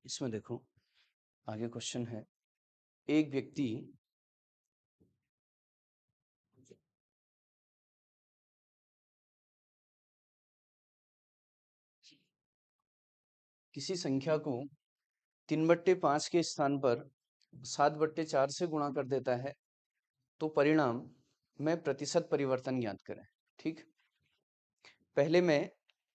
इसमें देखो आगे क्वेश्चन है, एक व्यक्ति किसी संख्या को 3/5 के स्थान पर 7/4 से गुणा कर देता है, तो परिणाम में प्रतिशत परिवर्तन ज्ञात करें। ठीक, पहले मैं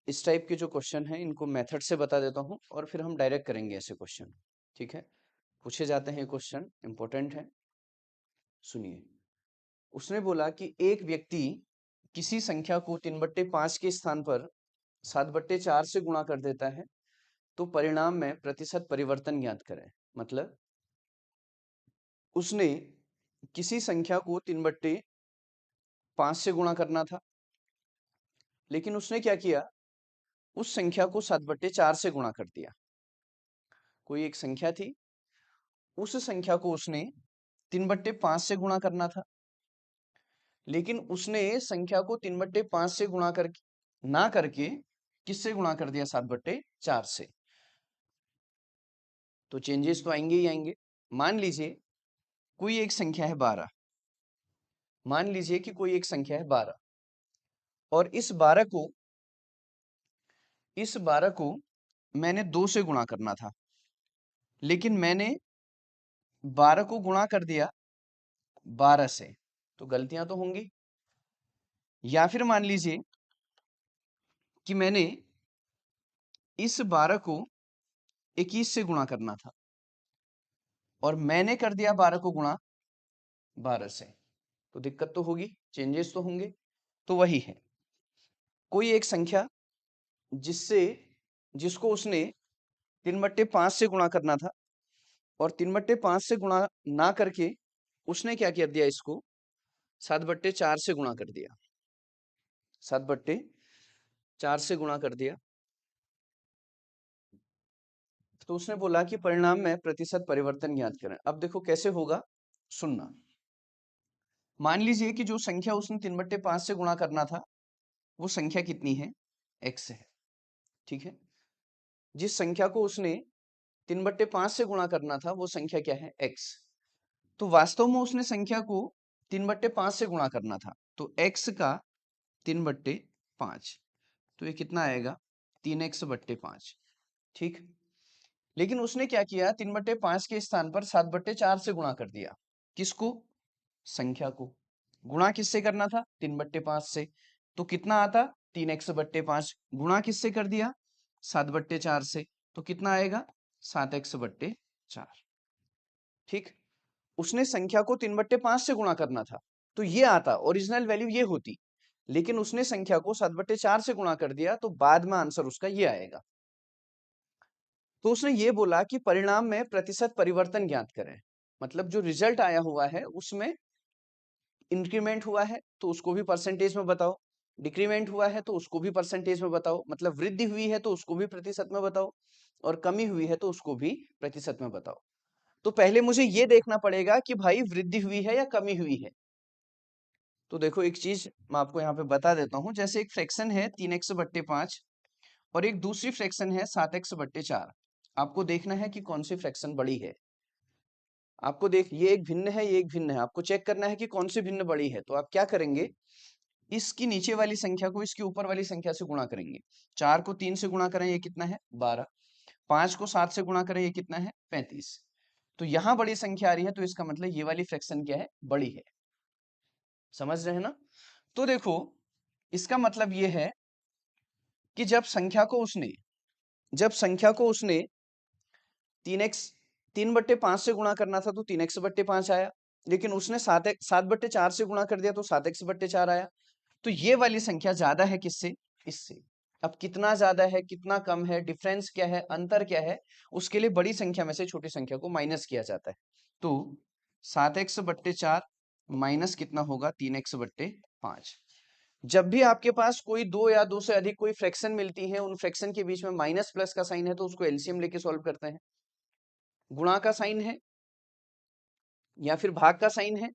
इस टाइप के जो क्वेश्चन हैं इनको मेथड से बता देता हूं और फिर हम डायरेक्ट करेंगे ऐसे क्वेश्चन। ठीक है, पूछे जाते हैं क्वेश्चन, इंपॉर्टेंट है, सुनिए। उसने बोला कि एक व्यक्ति किसी संख्या को 3/5 के स्थान पर 7/4 से गुणा कर देता है, तो परिणाम में प्रतिशत परिवर्तन ज्ञात करें। मतलब उसने किसी संख्या को 3/5 से गुणा करना था, लेकिन उसने क्या किया, उस संख्या को 7/4 से गुणा कर दिया। कोई एक संख्या थी, उस संख्या को उसने 3/5 से गुणा करना था, लेकिन उसने संख्या को 3/5 से गुणा कर ना करके किससे गुणा कर दिया, 7/4 से। तो चेंजेस तो आएंगे ही आएंगे। मान लीजिए कोई एक संख्या है 12, मान लीजिए कि कोई एक संख्या है 12 और इस 12 को मैंने 2 से गुणा करना था, लेकिन मैंने 12 को गुणा कर दिया 12 से, तो गलतियां तो होंगी। या फिर मान लीजिए कि मैंने इस 12 को 21 से गुणा करना था और मैंने कर दिया 12 को गुणा 12 से, तो दिक्कत तो होगी, चेंजेस तो होंगे। तो वही है, कोई एक संख्या जिसको उसने 3/5 से गुणा करना था और 3/5 से गुणा ना करके उसने क्या कर दिया, इसको 7/4 से गुणा कर दिया, 7/4 से गुणा कर दिया। तो उसने बोला कि परिणाम में प्रतिशत परिवर्तन ज्ञात करें। अब देखो कैसे होगा, सुनना। मान लीजिए कि जो संख्या उसने 3/5 से गुणा करना था वो संख्या कितनी है, x है। ठीक है, जिस संख्या को उसने 3/5 से गुणा करना था वो संख्या क्या है, x। तो वास्तव में उसने संख्या को 3/5 से गुणा करना था, तो x का 3/5, तो ये कितना आएगा, 3x/5। ठीक, लेकिन उसने क्या किया, 3/5 के स्थान पर 7/4 से गुणा कर दिया। किसको, संख्या को। गुणा किससे करना था, 3/5 से, तो कितना आता, 3x/5। गुणा किससे कर दिया, 7/4 से, तो कितना आएगा, 7x/4। ठीक, उसने संख्या को 3/5 से गुणा करना था, तो ये आता, ओरिजिनल वैल्यू ये होती, लेकिन उसने संख्या को 7/4 से गुणा कर दिया, तो बाद में आंसर उसका ये आएगा। तो उसने ये बोला कि परिणाम में प्रतिशत परिवर्तन ज्ञात करें। मतलब जो रिजल्ट आया हुआ है उसमें इंक्रीमेंट हुआ है तो उसको भी परसेंटेज में बताओ, डिक्रीमेंट हुआ है तो उसको भी परसेंटेज में बताओ, मतलब वृद्धि हुई है तो उसको भी प्रतिशत में बताओ, और कमी हुई है तो उसको भी प्रतिशत में बताओ। तो पहले मुझे ये देखना पड़ेगा कि भाई वृद्धि हुई है या कमी हुई है। तो देखो एक चीज मैं आपको यहाँ पे बता देता हूँ, जैसे एक फ्रैक्शन है 3x/5 और एक दूसरी फ्रैक्शन है 7x/4। आपको देखना है कि कौन सी फ्रैक्शन बड़ी है। आपको ये एक भिन्न है, ये एक भिन्न है, आपको चेक करना है कि कौन सी भिन्न बड़ी है। तो आप क्या करेंगे, इसकी नीचे वाली संख्या को इसकी ऊपर वाली संख्या से गुणा करेंगे। 4 को 3 से गुणा करें, ये कितना है, 12। 5 को 7 से गुणा करें, ये कितना है, 35। तो यहां बड़ी संख्या आ रही है, तो इसका मतलब ये वाली फ्रैक्शन क्या है, बड़ी है। समझ रहे हैं ना। तो देखो इसका मतलब ये है कि जब संख्या को उसने 3/5 से गुणा करना था तो 3x/5 आया, लेकिन उसने 7/4 से गुणा कर दिया तो 7x/4 आया। तो ये वाली संख्या ज्यादा है किससे, इससे। अब कितना ज्यादा है, कितना कम है, डिफरेंस क्या है, अंतर क्या है, उसके लिए बड़ी संख्या में से छोटी संख्या को माइनस किया जाता है। तो 7x/4 माइनस कितना होगा, 3x/5। जब भी आपके पास कोई दो या दो से अधिक कोई फ्रैक्शन मिलती है, उन फ्रैक्शन के बीच में माइनस प्लस का साइन है तो उसको एलसीएम लेके सॉल्व करते हैं। गुणा का साइन है या फिर भाग का साइन है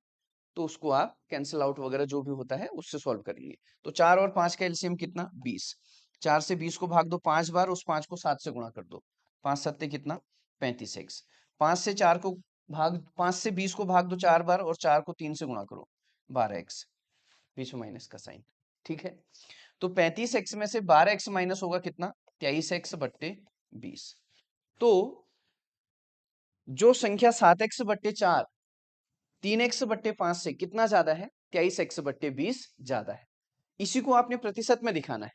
तो उसको आप कैंसिल आउट वगैरह जो भी होता है उससे सॉल्व करेंगे। तो 4 और 5 का एलसीएम कितना 20। 4 से 20 को भाग दो 5 बार, उस 5 को 7 से गुणा कर दो, 5 सत्ते कितना 35x। 5 से 4 को भाग 5 से 20 को भाग दो 4 बार और 4 को 3 से गुणा करो 12x, बीच में माइनस का साइन। ठीक है, तो 35x में से 12x माइनस होगा कितना 23x बट्टे 20। तो जो संख्या 7x बट्टे 4 3x बट्टे 5 से कितना ज्यादा है 23x बट्टे 20 ज्यादा है। इसी को आपने प्रतिशत में दिखाना है,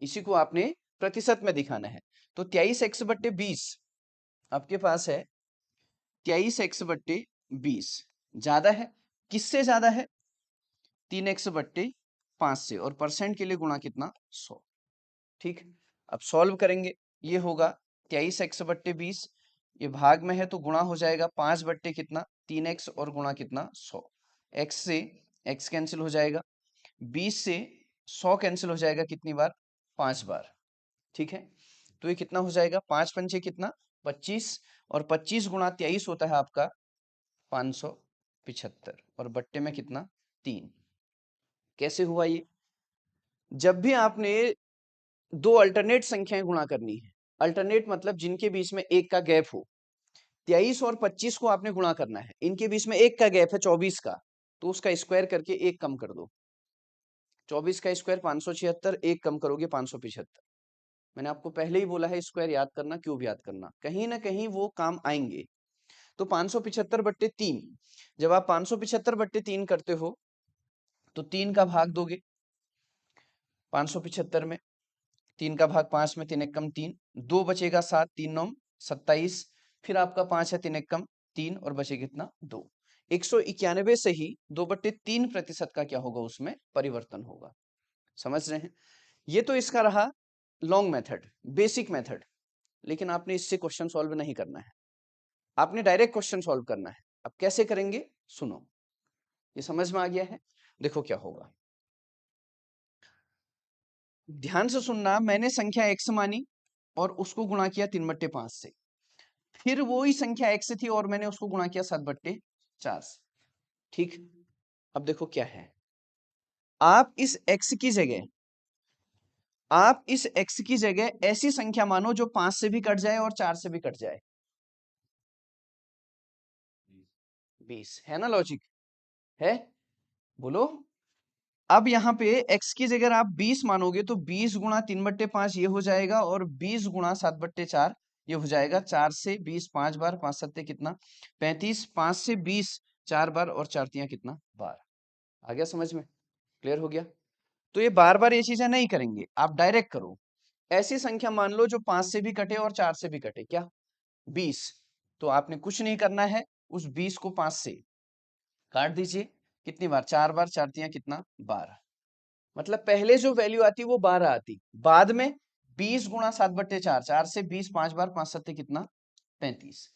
इसी को आपने प्रतिशत में दिखाना है। तो 23x बट्टे 20 आपके पास है 23x बट्टे 20 ज्यादा है, किससे ज्यादा है 3x बट्टे 5 से, और परसेंट के लिए गुणा कितना 100। ठीक, अब सॉल्व करेंगे, ये होगा 23x बट्टे 20, ये भाग में है तो गुणा हो जाएगा 5 बट्टे कितना 3x और गुणा कितना 100। x से x कैंसिल हो जाएगा, 20 से 100 कैंसिल हो जाएगा कितनी बार 5 बार। ठीक है, तो ये कितना हो जाएगा 5 पंचे कितना 25, और 25 गुणा 23 होता है आपका 575, और बट्टे में कितना 3। कैसे हुआ ये, जब भी आपने दो अल्टरनेट संख्याएं गुणा करनी है, अल्टरनेट मतलब जिनके बीच में एक का गैप हो, 23 और 25 को आपने गुणा करना है, इनके बीच में एक का गैप है 24 का, तो उसका स्क्वायर करके एक कम कर दो। 24 का स्क्वायर 576, एक कम करोगे 575। मैंने आपको पहले ही बोला है स्क्वायर याद करना, क्यूब याद करना, कहीं ना कहीं वो काम आएंगे। तो 575 बट्टे 3, जब आप 575 बट्टे 3 करते हो तो 3 का भाग दोगे 575 में, 3 का भाग 5 में, 3 एक कम 3, 2 बचेगा 7, 3 9 27, फिर आपका 5 है 3 एक कम 3, और बचे कितना 2। 191 से ही 2/3% का क्या होगा उसमें परिवर्तन होगा। समझ रहे हैं, ये तो इसका रहा लॉन्ग मेथड, बेसिक मेथड। लेकिन आपने इससे क्वेश्चन सॉल्व नहीं करना है, आपने डायरेक्ट क्वेश्चन सॉल्व करना है। अब कैसे करेंगे सुनो, ये समझ में आ गया है। देखो क्या होगा, ध्यान से सुनना, मैंने संख्या x मानी और उसको गुणा किया 3/5 से, फिर वही संख्या x थी और मैंने उसको गुणा किया 7/4 से। ठीक, अब देखो क्या है, आप इस x की जगह, आप इस x की जगह ऐसी संख्या मानो जो 5 से भी कट जाए और 4 से भी कट जाए। 20 है ना, लॉजिक है, बोलो। अब यहाँ पे x की जगह आप 20 मानोगे तो 20 गुणा 3/5 ये हो जाएगा, और 20 गुणा 7/4 ये हो जाएगा। 4 से 20 5 बार, 5 सत्ते कितना 35, 5 से 20 4 बार, और 4 तियां कितना 12। आ गया समझ में, क्लियर हो गया। तो ये बार बार ये चीजें नहीं करेंगे, आप डायरेक्ट करो। ऐसी संख्या मान लो जो 5 से भी कटे और 4 से भी कटे, क्या 20, तो आपने कुछ नहीं करना है, उस 20 को 5 से काट दीजिए, कितनी बार 4 बार, 4 तियां कितना 12। मतलब पहले जो वैल्यू आती वो 12 आती, बाद में 20 गुणा 7/4, 4 से 20 5 बार, 5 सत्ते कितना 35।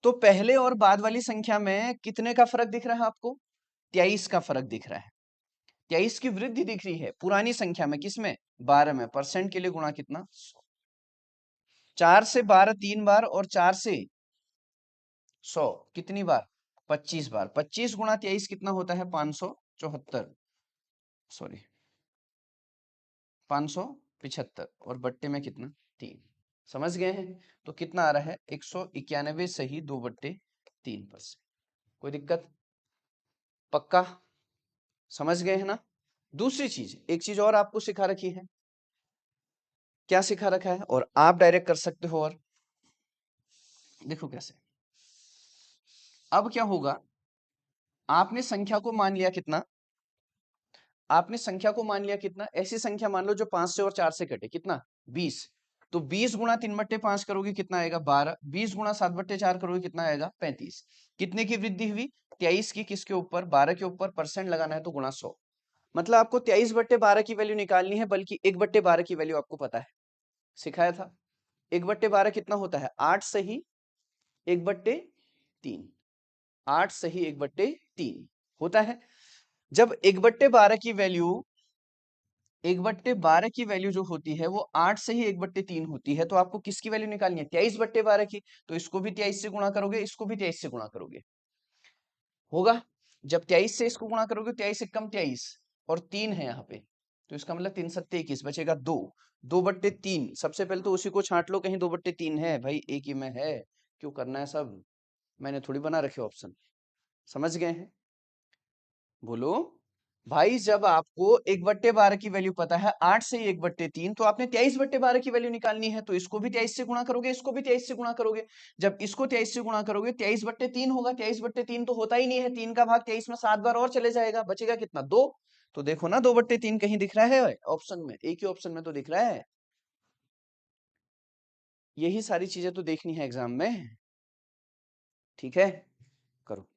तो पहले और बाद वाली संख्या में कितने का फर्क दिख रहा है आपको 23 का फर्क दिख रहा है। 23 की वृद्धि दिख रही है पुरानी संख्या में, किसमें 12 में, परसेंट के लिए गुणा कितना 100। 4 से 12 3 बार, और 4 से 100 कितनी बार 25 बार। 25 गुणा 23 कितना होता है 574, सॉरी 575, और बट्टे में कितना 3। समझ गए हैं, तो कितना आ रहा है 191 सही 2/3%। कोई दिक्कत, पक्का समझ गए हैं ना। दूसरी चीज, एक चीज और आपको सिखा रखी है, क्या सिखा रखा है, और आप डायरेक्ट कर सकते हो, और देखो कैसे। अब क्या होगा, आपने संख्या को मान लिया कितना, आपने संख्या को मान लिया कितना, ऐसी संख्या मान लो जो 5 से और 4 से कटे, कितना 20। तो 20 गुणा 3/5 करोगे कितना आएगा 12, 20 गुणा 7/4 करोगे कितना आएगा 35। कितने की वृद्धि हुई 23 की, किसके ऊपर 12 के ऊपर, परसेंट लगाना है तो गुणा 100। मतलब आपको 23/12 की वैल्यू निकालनी है, बल्कि 1/12 की वैल्यू आपको पता है, सिखाया था। 1/12 कितना होता है 8 सही 1/3, 8 सही 1/3 होता है। जब 1/12 की वैल्यू 1/12 की वैल्यू जो होती है वो 8 से ही 1/3 होती है, तो आपको किसकी वैल्यू निकालनी है 23/12 की। तो इसको भी 23 से गुणा करोगे, इसको भी 23 से गुणा करोगे। होगा। जब 23 से इसको गुणा करोगे 23 से कम 23 और 3 है यहाँ पे, तो इसका मतलब 3 सत्ते 21 बचेगा 2। 2/3 सबसे पहले तो उसी को छांट लो, कहीं 2/3 है भाई, एक ही में है, क्यों करना है सब, मैंने थोड़ी बना रखे ऑप्शन। समझ गए हैं? बोलो भाई, जब आपको 1/12 की वैल्यू पता है 8 से 1/3, तो आपने 23/12 की वैल्यू निकालनी है, तो इसको भी 23 से गुणा करोगे, इसको भी 23 से गुणा करोगे। जब इसको 23 से गुणा करोगे 23/3 होगा, 23/3 तो होता ही नहीं है, 3 का भाग 23 में 7 बार और चले जाएगा, बचेगा कितना 2। तो देखो ना 2/3 कहीं दिख रहा है ऑप्शन में, एक ही ऑप्शन में तो दिख रहा है। यही सारी चीजें तो देखनी है एग्जाम में, ठीक है, करो।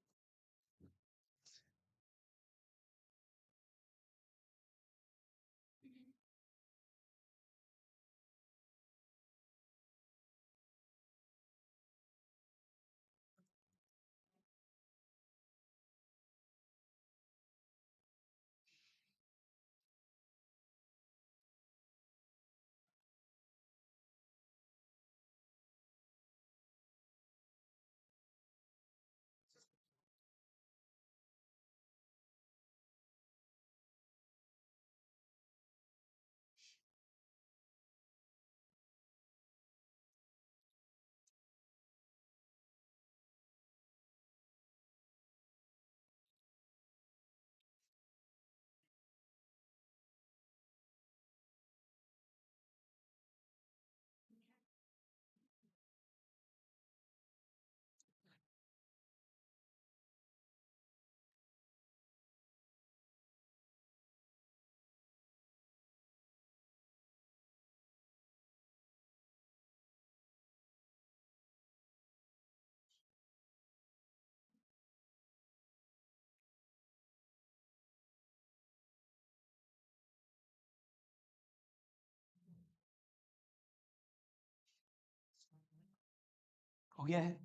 हो गया है,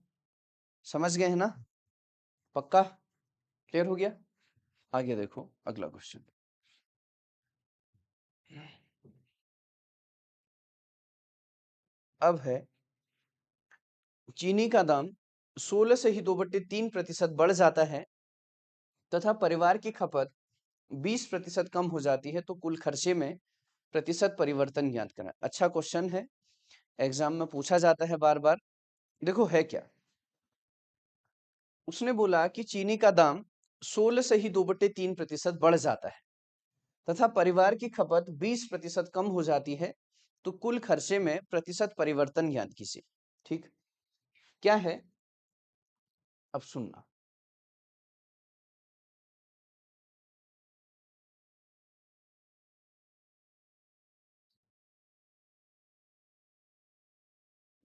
समझ गए हैं ना, पक्का क्लियर हो गया। आगे देखो अगला क्वेश्चन। अब है, चीनी का दाम 16 से ही 2/3% बढ़ जाता है तथा परिवार की खपत 20% कम हो जाती है, तो कुल खर्चे में प्रतिशत परिवर्तन ज्ञात करना। अच्छा क्वेश्चन है, एग्जाम में पूछा जाता है बार बार। देखो है क्या, उसने बोला कि चीनी का दाम 16 से ही 2/3% बढ़ जाता है तथा परिवार की खपत 20% कम हो जाती है, तो कुल खर्चे में प्रतिशत परिवर्तन ज्ञात कीजिए। ठीक, क्या है, अब सुनना।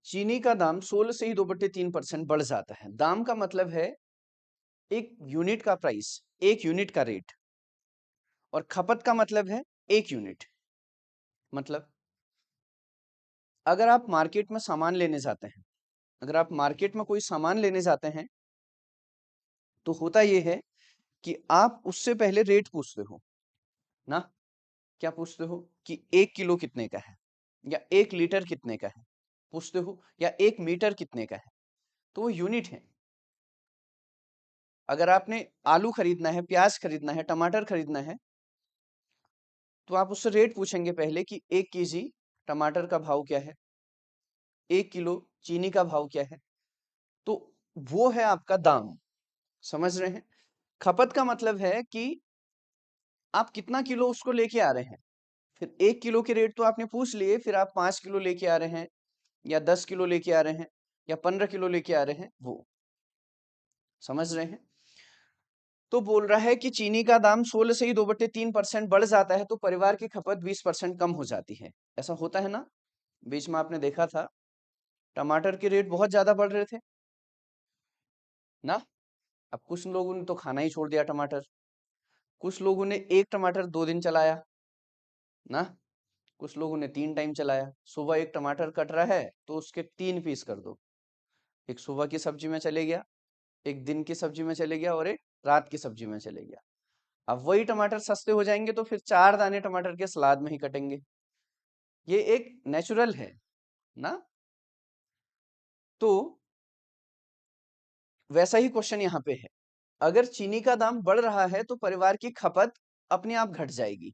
चीनी का दाम 16 से ही 2/3% बढ़ जाता है। दाम का मतलब है एक यूनिट का प्राइस, एक यूनिट का रेट, और खपत का मतलब है एक यूनिट। मतलब अगर आप मार्केट में सामान लेने जाते हैं, अगर आप मार्केट में कोई सामान लेने जाते हैं, तो होता यह है कि आप उससे पहले रेट पूछते हो ना। क्या पूछते हो कि 1 किलो कितने का है, या 1 लीटर कितने का है, पूछते हो, या 1 मीटर कितने का है, तो वो यूनिट है। अगर आपने आलू खरीदना है, प्याज खरीदना है, टमाटर खरीदना है, तो आप उससे रेट पूछेंगे पहले कि 1 केजी टमाटर का भाव क्या है, 1 किलो चीनी का भाव क्या है, तो वो है आपका दाम। समझ रहे हैं? खपत का मतलब है कि आप कितना किलो उसको लेके आ रहे हैं। फिर 1 किलो के रेट तो आपने पूछ लिए, फिर आप 5 किलो लेके आ रहे हैं, या 10 किलो लेके आ रहे हैं, या 15 किलो लेके आ रहे हैं, वो समझ रहे हैं? तो बोल रहा है कि चीनी का दाम 16 से ही 2/3% बढ़ जाता है, तो परिवार की खपत 20% कम हो जाती है। ऐसा होता है ना, बीच में आपने देखा था टमाटर के रेट बहुत ज्यादा बढ़ रहे थे ना। अब कुछ लोगों ने तो खाना ही छोड़ दिया टमाटर, कुछ लोगों ने एक टमाटर 2 दिन चलाया ना, कुछ लोगों ने 3 टाइम चलाया। सुबह एक टमाटर कट रहा है तो उसके 3 पीस कर दो, एक सुबह की सब्जी में चले गया, एक दिन की सब्जी में चले गया, और एक रात की सब्जी में चले गया। अब वही टमाटर सस्ते हो जाएंगे तो फिर 4 दाने टमाटर के सलाद में ही कटेंगे। ये एक नेचुरल है ना। तो वैसा ही क्वेश्चन यहाँ पे है अगर चीनी का दाम बढ़ रहा है तो परिवार की खपत अपने आप घट जाएगी,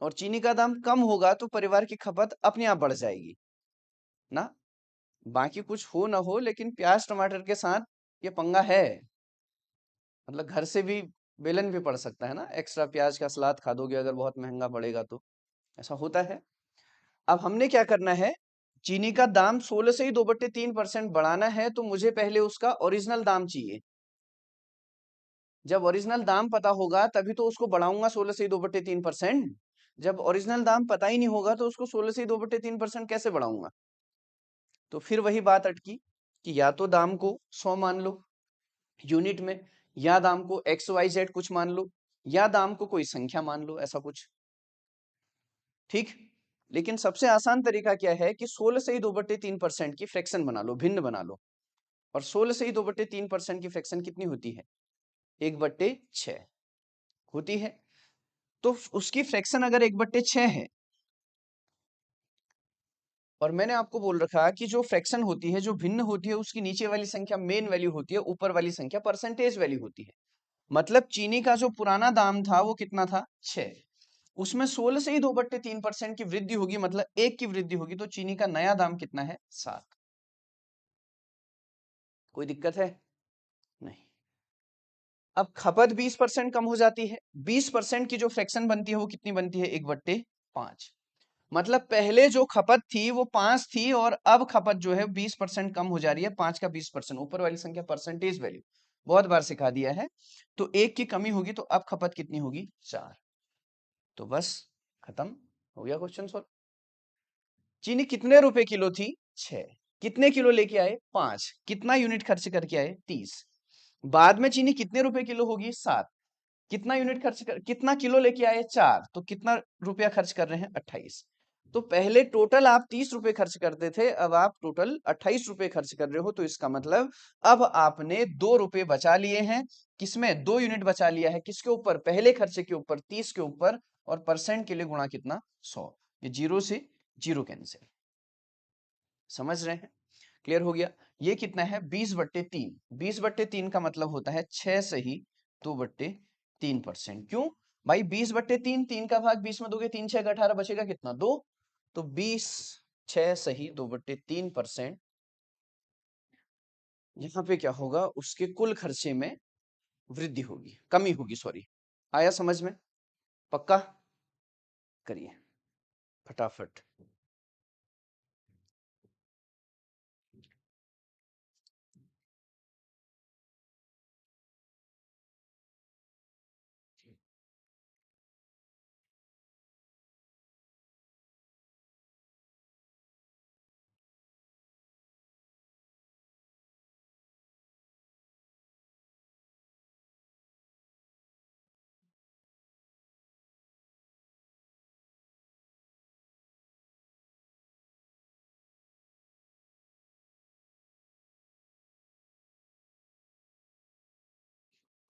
और चीनी का दाम कम होगा तो परिवार की खपत अपने आप बढ़ जाएगी ना। बाकी कुछ हो ना हो, लेकिन प्याज टमाटर के साथ ये पंगा है। मतलब घर से भी बेलन भी पड़ सकता है ना, एक्स्ट्रा प्याज का सलाद खा दोगे अगर बहुत महंगा पड़ेगा तो, ऐसा होता है। अब हमने क्या करना है, चीनी का दाम 16 से ही 2/3% बढ़ाना है, तो मुझे पहले उसका ओरिजिनल दाम चाहिए। जब ओरिजिनल दाम पता होगा तभी तो उसको बढ़ाऊंगा 16 से ही 2/3%। जब ओरिजिनल दाम पता ही नहीं होगा तो उसको 16 से ही 2/3% कैसे बढ़ाऊंगा। तो फिर वही बात अटकी कि या तो दाम को 100 मान लो यूनिट में, या दाम को XYZ कुछ मान लो, या दाम को कोई संख्या मान लो, ऐसा कुछ। ठीक। लेकिन सबसे आसान तरीका क्या है कि 16 से ही 2/3% की फ्रैक्शन बना लो, भिन्न बना लो। और 16 से ही 2/3% की फ्रैक्शन कितनी होती है, 1/6 होती है। तो उसकी फ्रैक्शन अगर 1/6 है, और मैंने आपको बोल रखा कि जो फ्रैक्शन होती है, जो भिन्न होती है, उसकी नीचे वाली संख्या मेन वैल्यू होती है, ऊपर वाली संख्या परसेंटेज वैल्यू होती है। मतलब चीनी का जो पुराना दाम था वो कितना था, 6। उसमें 16 से ही 2/3% की वृद्धि होगी, मतलब 1 की वृद्धि होगी, तो चीनी का नया दाम कितना है, 7। कोई दिक्कत है, नहीं। अब खपत 20% कम हो जाती है। 20% की जो फ्रैक्शन बनती है वो कितनी बनती है, 1/5। मतलब पहले जो खपत थी वो 5 थी, और अब खपत जो है 20% कम हो जा रही है। 5 का 20%, ऊपर वाली संख्या परसेंटेज वैल्यू बहुत बार सिखा दिया है। तो 1 की कमी होगी, तो अब खपत कितनी होगी, 4। तो बस खत्म हो गया क्वेश्चन सॉल्व। चीनी कितने रुपए किलो थी, 6। कितने किलो लेके आए, 5। कितना यूनिट खर्च करके आए, 30। बाद में चीनी कितने रुपए किलो होगी, 7। कितना यूनिट खर्च कर, कितना किलो लेके आए, 4। तो कितना रुपया खर्च कर रहे हैं, 28। तो पहले टोटल आप 30 रुपए खर्च करते थे, अब आप टोटल 28 रुपए खर्च कर रहे हो। तो इसका मतलब अब आपने 2 रुपए बचा लिए हैं। किसमें, 2 यूनिट बचा लिया है, किसके ऊपर, पहले खर्चे के ऊपर, 30 के ऊपर। और परसेंट के लिए गुणा कितना, 100। ये जीरो से जीरो कैंसिल। समझ रहे हैं, क्लियर हो गया। ये कितना है, 20/3। 20/3 का मतलब होता है 6 सही 2/3%। क्यों भाई, 20/3, 3 का भाग 20 में दोगे, 3 6 का 18, बचेगा कितना, 2। तो 20 6 सही 2/3%। यहाँ पे क्या होगा, उसके कुल खर्चे में वृद्धि होगी, कमी होगी, सॉरी। आया समझ में, पक्का करिए फटाफट।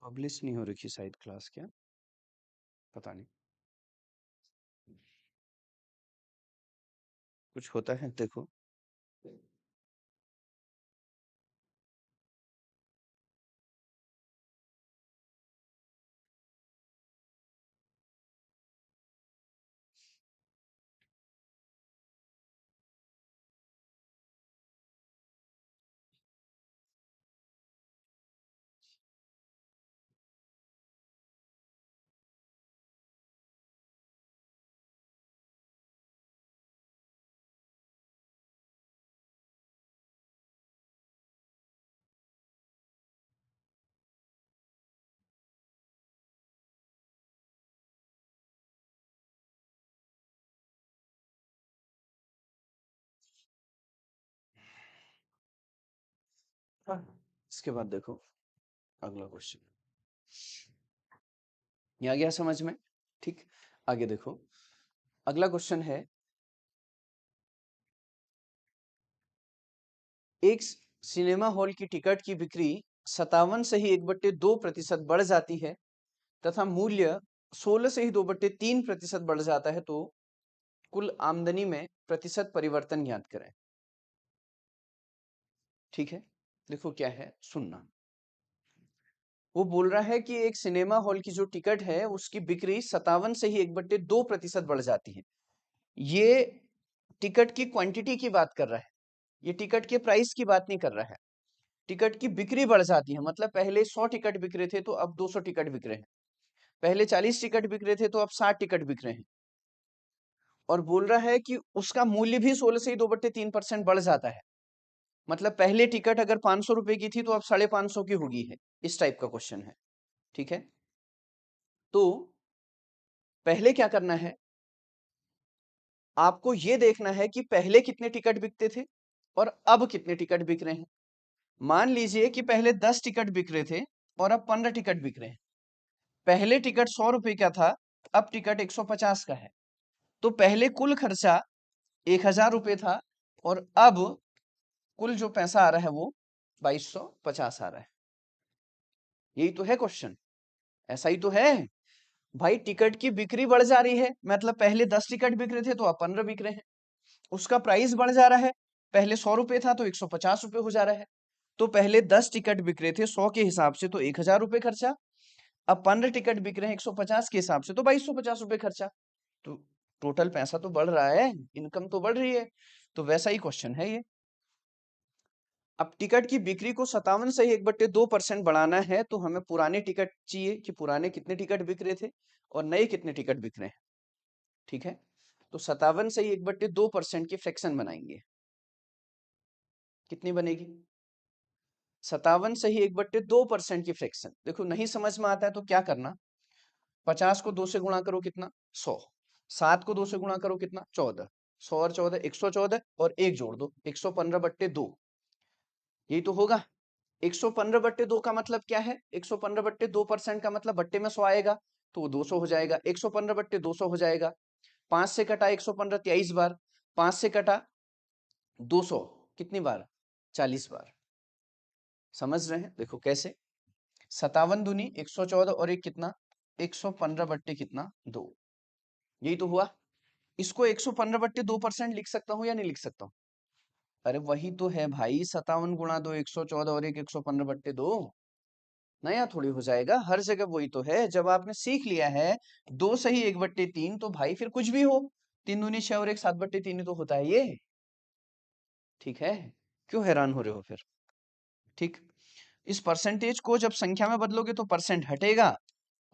पब्लिश नहीं हो रखी शायद क्लास, क्या पता नहीं, कुछ होता है देखो। इसके बाद देखो अगला क्वेश्चन, ये आ गया समझ में, ठीक। आगे देखो, अगला क्वेश्चन है, एक सिनेमा हॉल की टिकट की बिक्री 57 से ही 1/2% बढ़ जाती है, तथा मूल्य 16 से ही 2/3% बढ़ जाता है, तो कुल आमदनी में प्रतिशत परिवर्तन ज्ञात करें। ठीक है, देखो क्या है, सुनना। वो बोल रहा है कि एक सिनेमा हॉल की जो टिकट है उसकी बिक्री 57 से ही 1/2% बढ़ जाती है। ये टिकट की क्वांटिटी की बात कर रहा है, ये टिकट के प्राइस की बात नहीं कर रहा है। टिकट की बिक्री बढ़ जाती है, मतलब पहले 100 टिकट बिक रहे थे तो अब 200 टिकट बिक रहे हैं, पहले 40 टिकट बिक रहे थे तो अब 60 टिकट बिक रहे हैं। और बोल रहा है कि उसका मूल्य भी 16 से ही 2/3% बढ़ जाता है। मतलब पहले टिकट अगर 500 रुपए की थी तो अब 550 की होगी है। इस टाइप का क्वेश्चन है, ठीक है। तो पहले क्या करना है, आपको ये देखना है कि पहले कितने टिकट बिकते थे और अब कितने टिकट बिक रहे हैं। मान लीजिए कि पहले 10 टिकट बिक रहे थे और अब 15 टिकट बिक रहे हैं। पहले टिकट 100 रुपए का था, अब टिकट 150 का है। तो पहले कुल खर्चा 1000 रुपए था और अब कुल जो पैसा आ रहा है वो 2250 आ रहा है। यही तो है क्वेश्चन, ऐसा ही तो है भाई। टिकट की बिक्री बढ़ जा रही है, मतलब पहले 10 टिकट बिक रहे थे तो अब 15 बिक रहे हैं। उसका प्राइस बढ़ जा रहा है, पहले 100 रुपए था तो 150 रुपए हो जा रहा है। तो पहले 10 टिकट बिक रहे थे 100 के हिसाब से तो 1000 रुपए खर्चा, अब 15 टिकट बिक रहे हैं 150 के हिसाब से तो 2250 रुपए खर्चा। तो टोटल पैसा तो बढ़ रहा है, इनकम तो बढ़ रही है। तो वैसा ही क्वेश्चन है ये। अब टिकट की बिक्री को 57 से ही 1/2% बढ़ाना है तो हमें पुराने टिकट चाहिए कि पुराने कितने टिकट बिक रहे थे और नए कितने टिकट बिक रहे हैं, ठीक है। तो 57 से ही 1/2% की फ्रैक्शन बनाएंगे। कितनी बनेगी? 57 से ही 1/2% की फ्रैक्शन। देखो नहीं समझ में आता है तो क्या करना, 50 को 2 से गुणा करो कितना 100, 7 को 2 से गुणा करो कितना 14, 100 और 14 114 और 1 जोड़ दो 115/2। यही तो होगा। 115/2 का मतलब क्या है, 115/2% का मतलब बट्टे में 100 आएगा तो वो 200 हो जाएगा, 115/200 हो जाएगा। 5 से कटा 115 23 बार, 5 से कटा 200 कितनी बार 40 बार। समझ रहे हैं? देखो कैसे, 57 दूनी 114 और एक कितना 115 बट्टे कितना 2। यही तो हुआ। इसको 115/2% लिख सकता हूँ या नहीं लिख सकता हूँ? अरे वही तो है भाई, 57 गुणा 2 114 और एक 115/2। नया थोड़ी हो जाएगा, हर जगह वही तो है। जब आपने सीख लिया है 2 सही 1/3 तो भाई फिर कुछ भी हो, 3 दूनी 6 और एक 7/3 ही तो होता है ये, ठीक है। क्यों हैरान हो रहे हो फिर? ठीक, इस परसेंटेज को जब संख्या में बदलोगे तो परसेंट हटेगा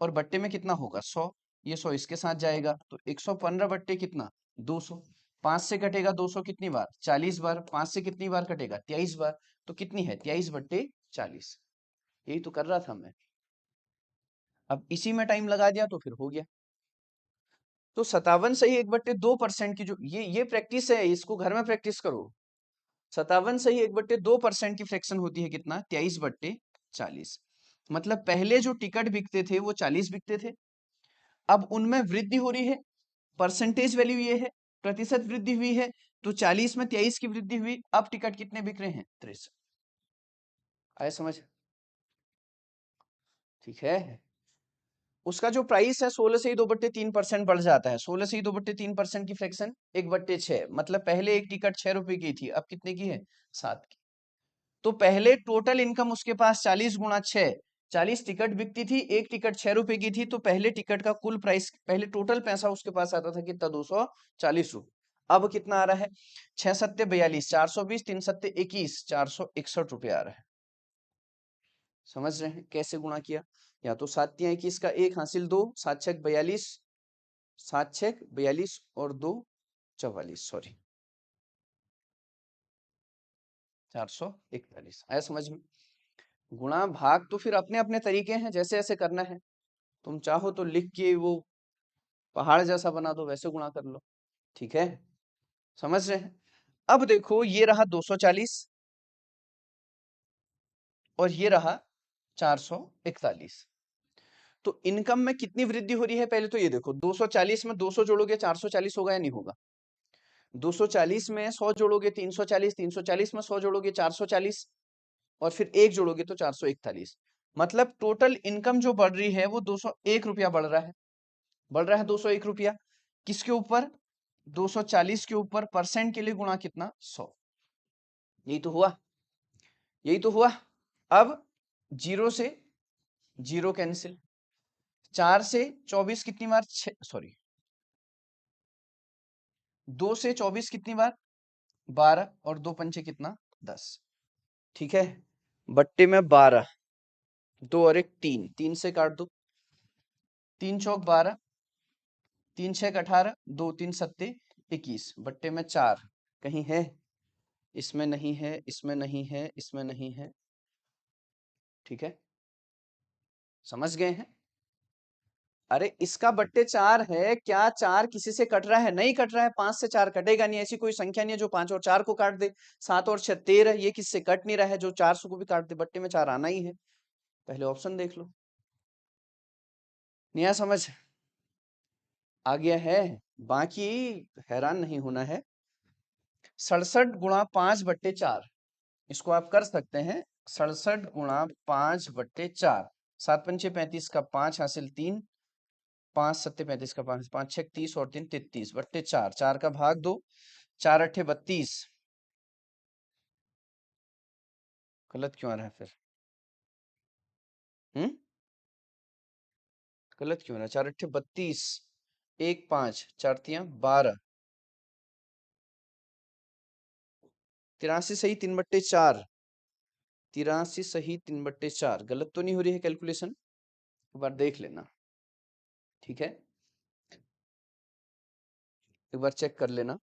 और बट्टे में कितना होगा 100। ये 100 इसके साथ जाएगा तो 115 बट्टे कितना 200। 5 से कटेगा 200 कितनी बार 40 बार, 5 से कितनी बार कटेगा 23 बार, तो कितनी है 23/40। यही तो कर रहा था मैं, अब इसी में टाइम लगा दिया तो फिर हो गया। तो 57 से ही 1/2% की जो ये प्रैक्टिस है, इसको घर में प्रैक्टिस करो। 57 से ही 1/2% की फ्रैक्शन होती है कितना 23/40। मतलब पहले जो टिकट बिकते थे वो 40 बिकते थे, अब उनमें वृद्धि हो रही है, परसेंटेज वैल्यू ये है, प्रतिशत वृद्धि हुई है। तो 40 में 23 की वृद्धि हुई, अब टिकट कितने बिक रहे हैं 63। आया समझ? ठीक है। उसका जो प्राइस है 16 से ही 2/3% बढ़ जाता है। 16 से ही 2/3% की फ्रैक्शन 1/6, मतलब पहले एक टिकट 6 रुपए की थी, अब कितने की है 7 की। तो पहले टोटल इनकम उसके पास 40 गुणा 6, 40 टिकट बिकती थी, एक टिकट 6 रुपए की थी, तो पहले टिकट का कुल प्राइस, पहले टोटल पैसा उसके पास आता था कितना 240 रुपए। अब कितना आ रहा है 6 सत्ते 42, 420, 3 सत्ते 21, 461 रुपए आ रहा है। समझ रहे हैं कैसे गुणा किया? या तो 7 तिया 21 का 1 हासिल 2, 7 छक 42, 7 छक 42 और 2 44, सॉरी 441। आया समझ में? गुणा भाग तो फिर अपने अपने तरीके हैं, जैसे ऐसे करना है। तुम चाहो तो लिख के वो पहाड़ जैसा बना दो, वैसे गुणा कर लो, ठीक है। समझ रहे हैं? अब देखो ये रहा 240 और ये रहा 441। तो इनकम में कितनी वृद्धि हो रही है पहले तो ये देखो, 240 में 200 जोड़ोगे 440 होगा या नहीं होगा? 240 में 100 जोड़ोगे 340, 340 में 100 जोड़ोगे 440 और फिर 1 जोड़ोगे तो 441। मतलब टोटल इनकम जो बढ़ रही है वो 201 रुपया बढ़ रहा है। बढ़ रहा है 201 रुपया किसके ऊपर? 240 के ऊपर। परसेंट के लिए गुणा कितना 100। यही तो हुआ, यही तो हुआ। अब 0 से जीरो कैंसिल। 4 से 24 कितनी बार, सॉरी 2 से 24 कितनी बार, 12, और 2 पंचे कितना, 10। ठीक है, बट्टे में 12, 2 और 1 3, 3 से काट दो, 3 चौक 12, 3 छक 18, 2 3 सत्ते 21, बट्टे में 4। कहीं है, इसमें नहीं है, इसमें नहीं है, इसमें नहीं है। ठीक है, समझ गए हैं? अरे इसका बट्टे 4 है, क्या 4 किसी से कट रहा है? नहीं कट रहा है, 5 से 4 कटेगा नहीं, ऐसी कोई संख्या नहीं है जो 5 और 4 को काट दे। 7 और 6 13, ये किससे कट नहीं रहा है जो 400 को भी काट दे, बट्टे में 4 आना ही है। पहले ऑप्शन देख लो। नया समझ आ गया है? बाकी हैरान नहीं होना है। 67 गुणा 5 बट्टे 4, इसको आप कर सकते हैं। 67 गुणा 5 बट्टे 4, 7 पंचे 35 का 5 हासिल 3, 5 सत्ते 35 का 5, 5 छक 30 और 3 33 बट्टे 4, 4 का भाग 2, 4 अट्ठे 32। गलत क्यों आ रहा है फिर? गलत क्यों आ रहा है? 4 अट्ठे 32, 1 5, 4 तियां 12, 83 सही 3 बट्टे 4, 83 सही 3 बट्टे 4। गलत तो नहीं हो रही है कैलकुलेशन? एक बार देख लेना। ठीक है, एक बार चेक कर लेना,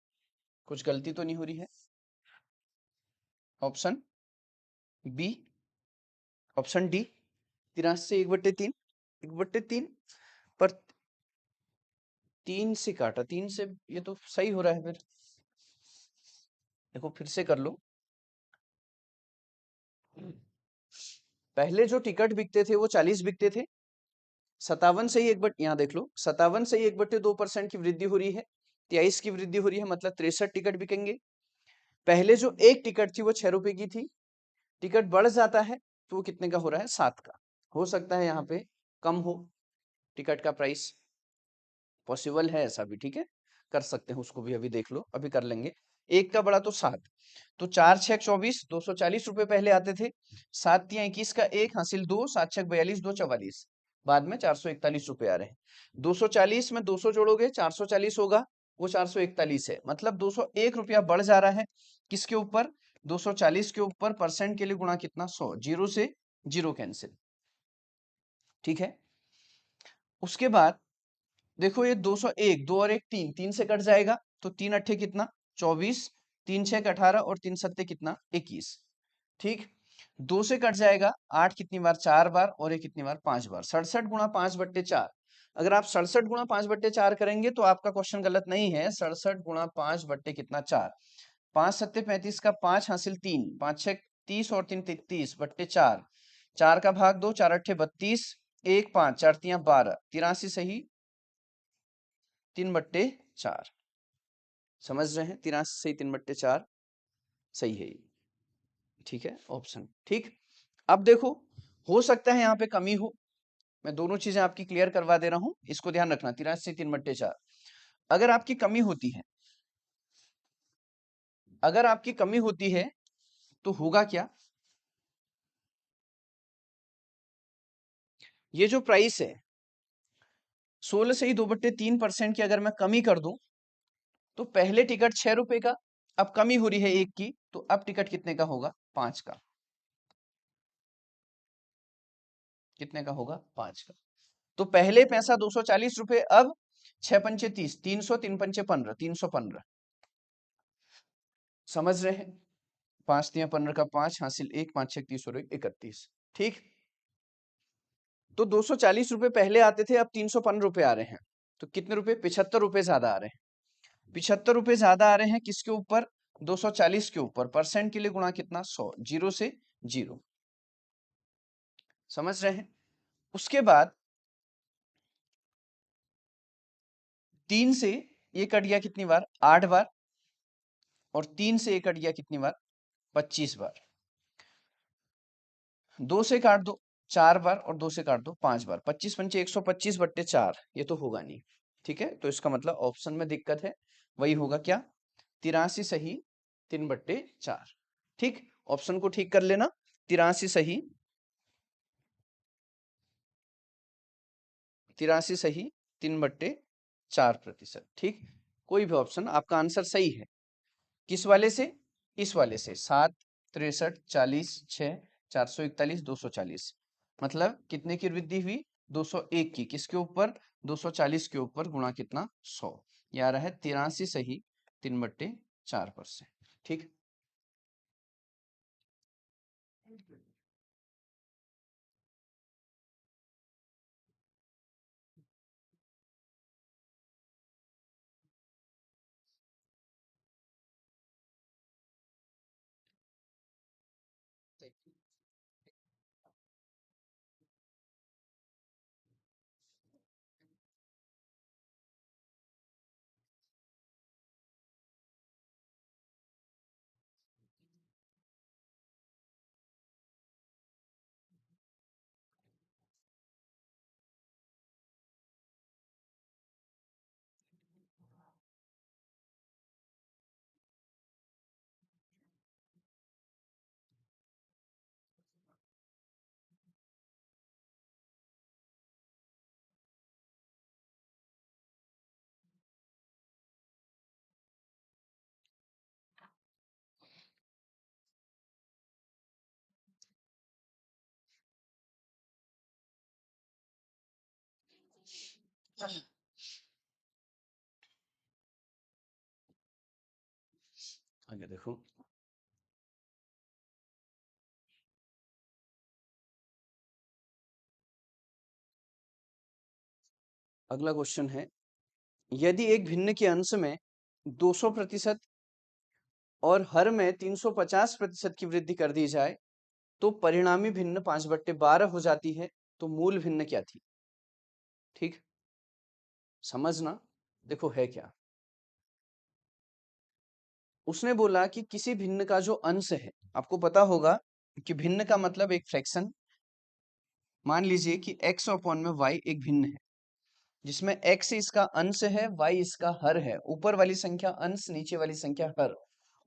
कुछ गलती तो नहीं हो रही है। ऑप्शन बी, ऑप्शन डी, 83 से 1/3, 1/3 पर 3 से काटा, 3 से, ये तो सही हो रहा है फिर। देखो फिर से कर लो। पहले जो टिकट बिकते थे वो 40 बिकते थे, 57 से ही यहाँ देख लो, 57 से ही 1/2% की वृद्धि हो रही है, 23 की वृद्धि हो रही है, मतलब 63 टिकट बिकेंगे। पहले जो एक टिकट थी वो 6 रुपए की थी, टिकट बढ़ जाता है तो वो कितने का हो रहा है, 7 का। हो सकता है यहाँ पे कम हो टिकट का प्राइस, पॉसिबल है ऐसा भी। ठीक है, कर सकते हैं उसको भी, अभी देख लो, अभी कर लेंगे। एक का बड़ा तो 7, तो 4 छक 24, 240 रुपए पहले आते थे, 7 तियां 21 का 1 हासिल 2, 7 छक 42, 2 44, बाद में 441 रुपए आ रहे हैं। 240 में 200 जोड़ोगे 440 होगा, वो 441 है, मतलब 201 रुपया बढ़ जा रहा है। किसके ऊपर? 240 के ऊपर। परसेंट के लिए गुणा कितना, 100, जीरो से जीरो कैंसिल। ठीक है, उसके बाद देखो ये 201, 2 और 1 3, 3 से कट जाएगा, तो 3 अट्ठे कितना, 24, 3 छक 18 और 3 सत्ते कितना, 21। ठीक, 2 से कट जाएगा 8 कितनी बार, 4 बार, और ये कितनी बार, 5 बार। 67 गुणा 5 बट्टे 4, अगर आप 67 गुणा 5 बट्टे 4 करेंगे तो आपका क्वेश्चन गलत नहीं है। 67 गुणा 5 बट्टे कितना, 4, 5 सत्ते 35 का 5 हासिल 3, 5 छक 30 और 3 33 बट्टे 4, 4 का भाग 2, 4 अट्ठे 32, 1 5, 4 तियां 12, 83 सही 3/4। समझ रहे हैं? 83 सही 3/4 सही है ये। ठीक है, ऑप्शन ठीक। अब देखो, हो सकता है यहाँ पे कमी हो, मैं दोनों चीजें आपकी क्लियर करवा दे रहा हूं, इसको ध्यान रखना। 83 3/4, अगर आपकी कमी होती है, अगर आपकी कमी होती है तो होगा क्या, ये जो प्राइस है 16 से ही 2/3% की अगर मैं कमी कर दूं, तो पहले टिकट 6 रुपए का, अब कमी हो रही है 1 की, तो अब टिकट कितने का होगा, 5 का। कितने का होगा, 5 का। तो पहले पैसा 240 रुपए, अब 6 पंचे 30, 300, 3 पंचे 15, 315। समझ रहे हैं? 5 तियां 15 का 5 हासिल 1, 5 6 30 और 31। ठीक, तो 240 रुपए पहले आते थे, अब 315 रुपए आ रहे हैं, तो कितने रुपए, 75 रुपए ज्यादा आ रहे हैं। 75 रुपए ज्यादा आ रहे हैं किसके ऊपर, 240 के ऊपर। परसेंट के लिए गुणा कितना, 100, जीरो से जीरो। समझ रहे हैं? उसके बाद 3 से ये कट गया कितनी बार, 8 बार, और 3 से ये कट गया कितनी बार, 25 बार। 2 से काट दो 4 बार, और 2 से काट दो 5 बार, 25 पंचे 125/4, ये तो होगा नहीं। ठीक है, तो इसका मतलब ऑप्शन में दिक्कत है, वही होगा क्या, 83 सही 3/4। ठीक, ऑप्शन को ठीक कर लेना, 83 सही 83 सही, 3/4%। ठीक, कोई भी ऑप्शन आपका आंसर सही है। किस वाले से? इस वाले से 7, 63, 40, 6, 441, 240। मतलब कितने की वृद्धि हुई? 201 की। किसके ऊपर? 240 के ऊपर गुणा कितना? 100। ये आ रहा है 83 सही, 3/4%। ठीक, आगे देखो। अगला क्वेश्चन है, यदि एक भिन्न के अंश में 200% और हर में 350% की वृद्धि कर दी जाए तो परिणामी भिन्न 5/12 हो जाती है, तो मूल भिन्न क्या थी? ठीक, समझना। देखो है क्या, उसने बोला कि किसी भिन्न का जो अंश है, आपको पता होगा कि भिन्न का मतलब एक फ्रैक्शन। मान लीजिए कि x अपॉन में y एक भिन्न है, जिसमें x इसका अंश है, y इसका हर है। ऊपर वाली संख्या अंश, नीचे वाली संख्या हर।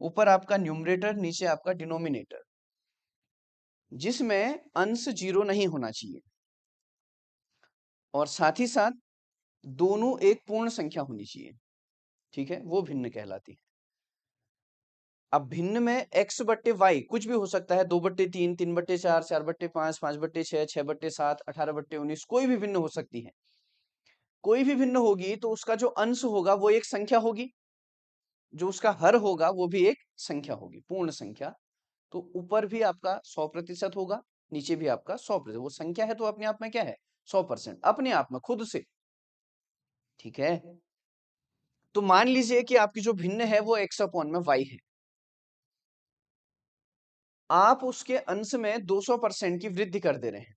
ऊपर आपका न्यूमरेटर, नीचे आपका डिनोमिनेटर, जिसमें अंश 0 नहीं होना चाहिए और साथ ही साथ दोनों एक पूर्ण संख्या होनी चाहिए। ठीक है, वो भिन्न कहलाती है। अब भिन्न में x बट्टे वाई कुछ भी हो सकता है, 2/3, 3/4, 4/5, 5/6, 6/7, 18/19, कोई भी भिन्न हो सकती है। कोई भी भिन्न होगी तो उसका जो अंश होगा वो एक संख्या होगी, जो उसका हर होगा वो भी एक संख्या होगी, पूर्ण संख्या। तो ऊपर भी आपका 100% होगा, नीचे भी आपका 100%। वो संख्या है तो अपने आप में क्या है? 100%, अपने आप में खुद से। ठीक है, तो मान लीजिए कि आपकी जो भिन्न है वो x अपॉन में y है। आप उसके अंश में 200% की वृद्धि कर दे रहे हैं,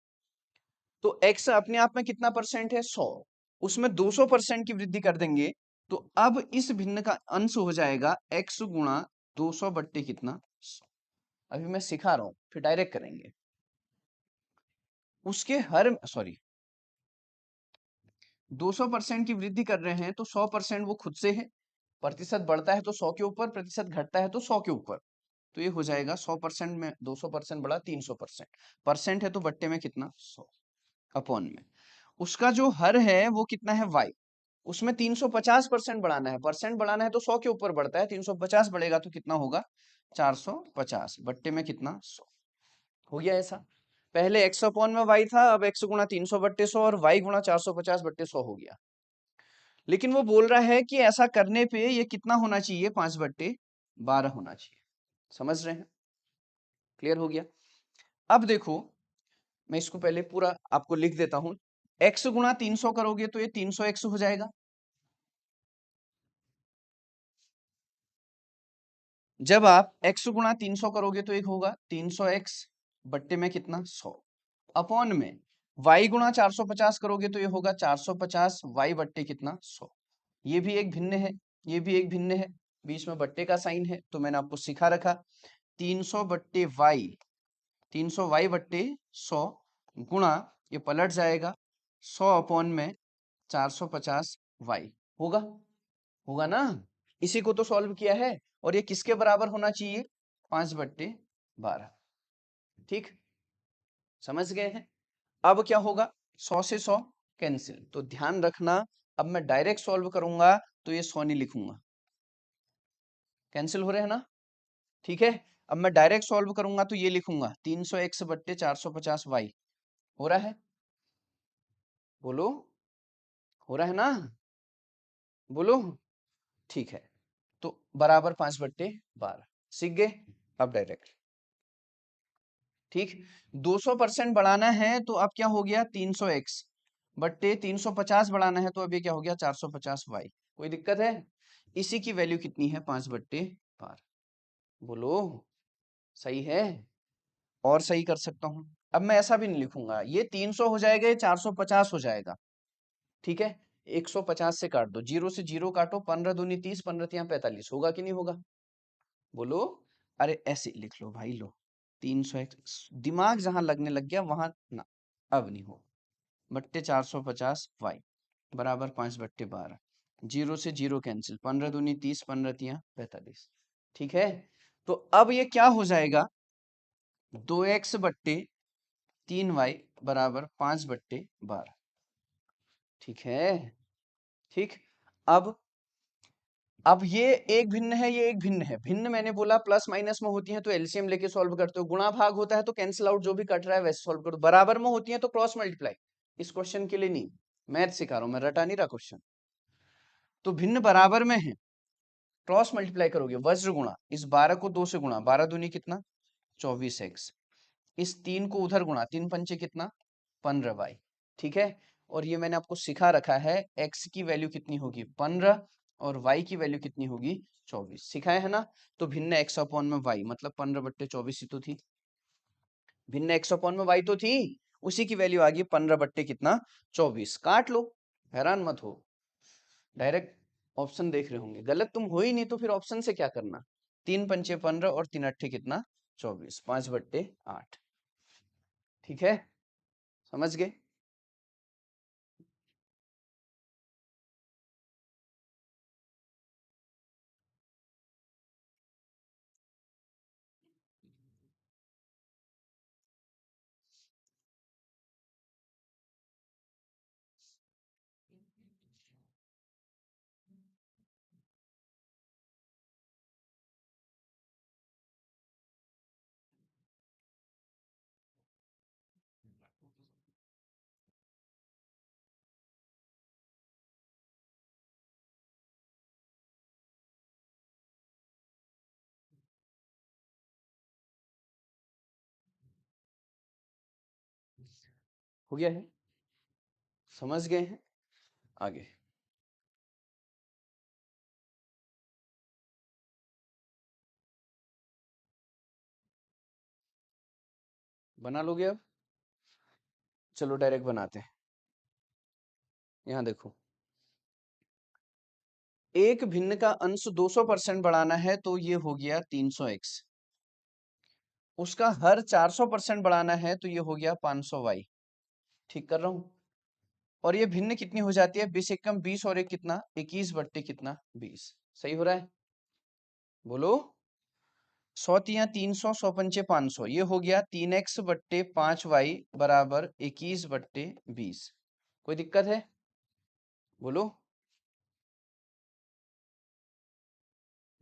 तो x अपने आप में कितना परसेंट है? 100। उसमें 200% की वृद्धि कर देंगे तो अब इस भिन्न का अंश हो जाएगा x गुणा 200 बट्टे कितना? 100। अभी मैं सिखा रहा हूं, फिर डायरेक्ट करेंगे। उसके हर, सॉरी, 200% की वृद्धि कर रहे हैं तो 100% वो खुद से है। प्रतिशत बढ़ता है तो 100 के ऊपर, प्रतिशत घटता है तो 100 के ऊपर। तो ये हो जाएगा 100% में 200% बढ़ा 300%। परसेंट है तो बट्टे में कितना? 100 अपॉन में उसका जो हर है वो कितना है? y। उसमें 350% बढ़ाना है, परसेंट बढ़ाना है तो 100 के ऊपर बढ़ता है, 350 बढ़ेगा तो कितना होगा? 450 बट्टे में कितना? 100। हो गया ऐसा। पहले x अपॉन में y था, अब x गुणा 300/100 और y गुणा 450/100 हो गया। लेकिन वो बोल रहा है कि ऐसा करने पे ये कितना होना चाहिए? 5/12 होना चाहिए। समझ रहे हैं? क्लियर हो गया? अब देखो, मैं इसको पहले पूरा आपको लिख देता हूं। x गुणा 300 करोगे तो ये 300x हो जाएगा। जब आप x गुणा 300 करोगे तो एक होगा 300x बट्टे में कितना? 100 अपॉन में y गुणा 450 करोगे तो ये होगा 450 y बट्टे कितना? 100। ये भी एक भिन्न है, ये भी एक भिन्न है, बीच में बट्टे का साइन है, तो मैंने आपको सिखा रखा 300 बट्टे y, 300 y बट्टे 100 गुणा, ये पलट जाएगा 100 अपॉन में 450 y। होगा? होगा ना? इसी को तो सॉल्व किया है और ये किसके बराबर होना चाहिए? 5/12। ठीक, समझ गए हैं? अब क्या होगा? 100 से 100 कैंसिल। तो ध्यान रखना, अब मैं डायरेक्ट सॉल्व करूंगा तो ये 100 नहीं लिखूंगा, कैंसिल हो रहे हैं ना, ठीक है। अब मैं डायरेक्ट सॉल्व करूंगा तो ये लिखूंगा 300x बट्टे 450y। हो रहा है, बोलो, हो रहा है ना, बोलो, ठीक है। तो बराबर 5/12 सीख गए। अब डायरेक्ट, ठीक, 200% बढ़ाना है तो अब क्या हो गया 300x बट्टे 350 बढ़ाना है तो अब ये क्या हो गया 450y। कोई दिक्कत है? इसी की वैल्यू कितनी है 5/12। बोलो, सही है? और सही कर सकता हूं। अब मैं ऐसा भी नहीं लिखूंगा ये 300 हो जाएगा, ये 450 हो जाएगा, ठीक है। 150 से काट दो, 0 से 0 काटो, 15 दूनी 30, 15 तियां 45, होगा कि नहीं होगा? बोलो, अरे ऐसे लिख लो भाई, लो 300x, दिमाग जहां लगने लग गया वहां ना, अब नहीं हो, बट्टे 450y बराबर 5/12, 0 से 0 कैंसिल, 15 दूनी 30, 15 तियां 45, ठीक है। तो अब ये क्या हो जाएगा 2x बट्टे 3y बराबर 5/12, ठीक है, ठीक। अब ये एक भिन्न है, ये एक भिन्न है, भिन्न मैंने बोला प्लस माइनस में होती है तो एलसीएम लेके सॉल्व करते हो, गुणा भाग होता है तो कैंसिल आउट जो भी कट रहा है वैसे सॉल्व करो, बराबर में होती है तो क्रॉस मल्टीप्लाई। इस क्वेश्चन के लिए नहीं, मैथ सिखा रहा हूं मैं, रटा नहीं रहा क्वेश्चन। तो भिन्न बराबर में है, क्रॉस मल्टीप्लाई करोगे, वज्र गुणा, इस 12 को 2 से गुणा, 12 दूनी कितना 24x, इस 3 को उधर गुणा, 3 पंचे कितना 15y, ठीक है। और ये मैंने आपको सिखा रखा है x की वैल्यू कितनी होगी 15 और y की वैल्यू कितनी होगी 24, सिखाया है ना। तो भिन्न x अपॉन में y मतलब 15/24 ही तो थी, भिन्न x अपॉन में y तो थी, उसी की वैल्यू आ गई 15 कितना 24, काट लो, हैरान मत हो, डायरेक्ट ऑप्शन देख रहे होंगे, गलत तुम हो ही नहीं तो फिर ऑप्शन से क्या करना, 3 पंचे 15 और 3 अट्ठे कितना 24, 5/8, ठीक है, समझ गए। हो गया है, समझ गए हैं, आगे बना लोगे अब, चलो डायरेक्ट बनाते हैं। यहाँ देखो, एक भिन्न का अंश 200% बढ़ाना है तो ये हो गया 300x, उसका हर 400% बढ़ाना है तो ये हो गया 500y, ठीक कर रहा हूं। और ये भिन्न कितनी हो जाती है 20 एकम 20 और एक कितना 21 बट्टे कितना 20, सही हो रहा है, बोलो, 100 तियां 300, 100 पंचे 500, ये हो गया 3x बट्टे 5y बराबर 21/20, कोई दिक्कत है? बोलो,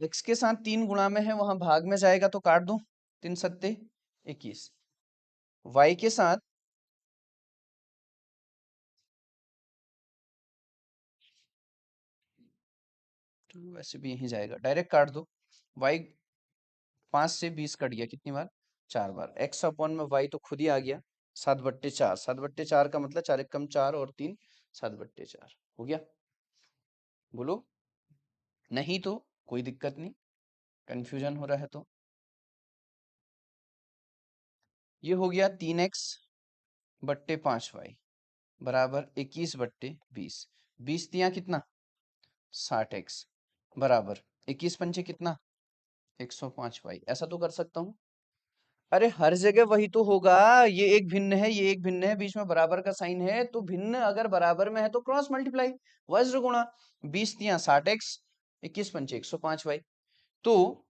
x के साथ 3 गुणा में है वहां भाग में जाएगा तो काट दो, 3 सत्ते 21, y के साथ तो वैसे भी यहीं जाएगा, डायरेक्ट काट दो, y 5 से 20 कट गया कितनी बार 4 बार, x अपॉन में y तो खुद ही आ गया 7/4, 7/4 का मतलब 4 एकम 4 और 3 7/4 हो गया, बोलो, नहीं तो कोई दिक्कत नहीं, कंफ्यूजन हो रहा है तो ये हो गया 3x बट्टे 5y बराबर 21/20, 20 तियां कितना 60x बराबर 21 पंचे कितना 105y, ऐसा तो कर सकता हूँ। अरे हर जगह वही तो होगा, ये एक भिन्न है, ये एक भिन्न है, बीच में बराबर का साइन है तो भिन्न अगर बराबर में है तो क्रॉस मल्टीप्लाई, वज्र गुणा, 20 तियां 60x, 21 पंचे 105y, तो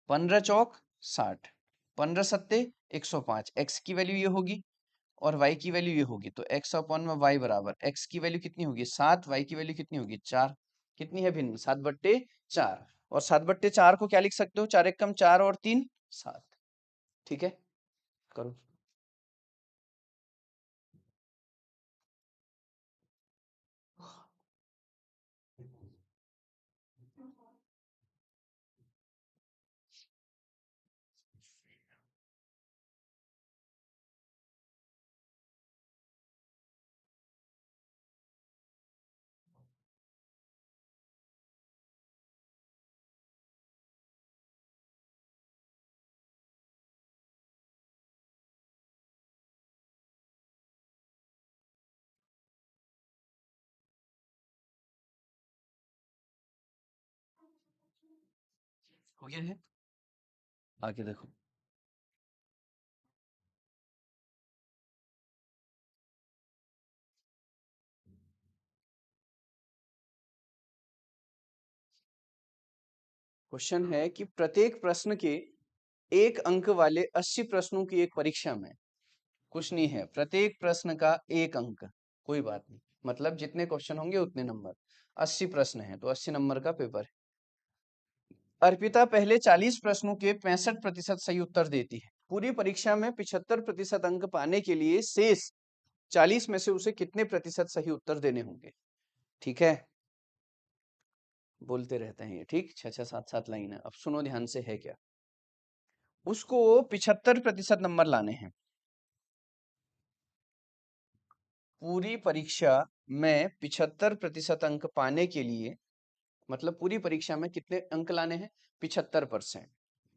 15 चौक 60, 15 सत्ते 105, x की वैल्यू ये होगी, और y की वैल्यू ये होगी, तो x अपॉन में y बराबर x की वैल्यू कितनी होगी 7, y की वैल्यू कितनी होगी 4। कितनी है भिन्न 7/4। और 7/4 को क्या लिख सकते हो, 4 एकम 4 और 3 7। ठीक है, करो। हो गया है, आगे देखो। क्वेश्चन है कि प्रत्येक प्रश्न के एक अंक वाले 80 प्रश्नों की एक परीक्षा में, कुछ नहीं है, प्रत्येक प्रश्न का एक अंक, कोई बात नहीं, मतलब जितने क्वेश्चन होंगे उतने नंबर, 80 प्रश्न है तो 80 नंबर का पेपर है। अर्पिता पहले 40 प्रश्नों के 65% सही उत्तर देती है, पूरी परीक्षा में 75% अंक पाने के लिए शेष 40 में से उसे कितने प्रतिशत सही उत्तर देने होंगे। ठीक है, बोलते रहते हैं ये, ठीक, 6 6 7 7 लाइन है। अब सुनो ध्यान से, है क्या, उसको 75% नंबर लाने हैं। पूरी परीक्षा में 75% अंक पाने के लिए, मतलब पूरी परीक्षा में कितने अंक लाने हैं 75%।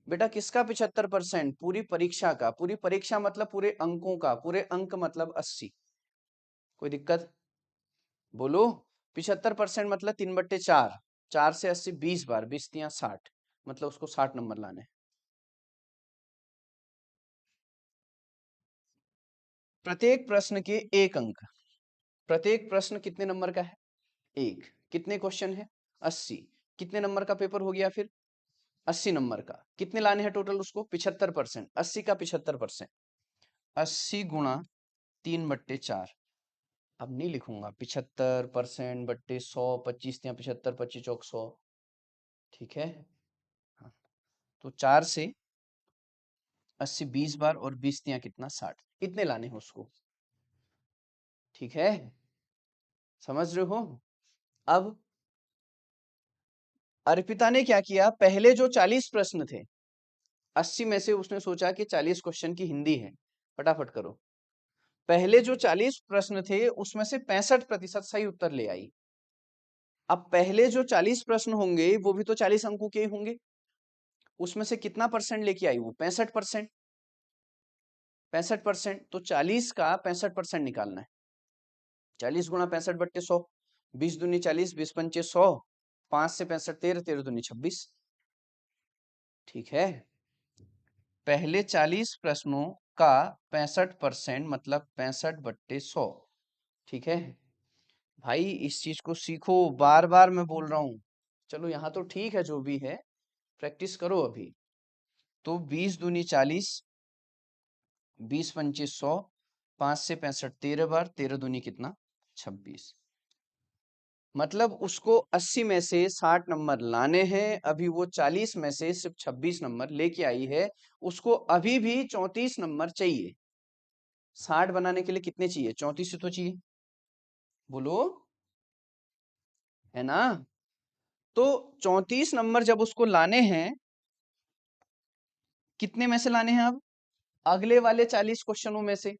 बेटा किसका 75%, पूरी परीक्षा का, पूरी परीक्षा मतलब पूरे अंकों का, पूरे अंक मतलब 80। कोई दिक्कत, बोलो। 75% मतलब 3/4, 4 से 80 20 बार, 20 तियां 60, मतलब उसको 60 नंबर लाने हैं। प्रत्येक प्रश्न के एक अंक, प्रत्येक प्रश्न कितने नंबर का है, एक, कितने क्वेश्चन है 80, कितने नंबर का पेपर हो गया फिर 80 नंबर का, कितने लाने हैं टोटल उसको 75%, 80 का 75%, 80 गुणा 3/4। अब नहीं लिखूंगा 75%/100, 25 या 75, 25 चौक 100। ठीक है, हाँ। तो 4 से 80 20 बार और 20 तिया कितना 60, इतने लाने हैं उसको। ठीक है, समझ रहे हो। अब अर्पिता ने क्या किया, पहले जो 40 प्रश्न थे 80 में से उसने सोचा कि 40 क्वेश्चन की हिंदी है, फटाफट करो। पहले जो 40 प्रश्न थे उसमें से 65% सही उत्तर ले आई। अब पहले जो 40 प्रश्न होंगे वो भी तो 40 अंकों के ही होंगे, उसमें से कितना परसेंट लेके आई वो 65%। 65% तो 40 का 65% निकालना है। 40 गुणा 65/100, 20 दूनी 40, 20 पंचे 100, 5 से 65 13, 13 दूनी 26। ठीक है, पहले 40 प्रश्नों का 65% मतलब 65/100। ठीक है भाई, इस चीज को सीखो, बार बार मैं बोल रहा हूं। चलो यहाँ तो ठीक है, जो भी है प्रैक्टिस करो अभी। तो 20 दूनी 40, 20 पंचे 100, 5 से 65 13 बार, 13 दूनी कितना 26। मतलब उसको 80 में से 60 नंबर लाने हैं, अभी वो 40 में से सिर्फ 26 नंबर लेके आई है, उसको अभी भी 34 नंबर चाहिए। 60 बनाने के लिए कितने चाहिए, 34 ही तो चाहिए, बोलो, है ना। तो 34 नंबर जब उसको लाने हैं, कितने में से लाने हैं, अब अगले वाले 40 क्वेश्चनों में से,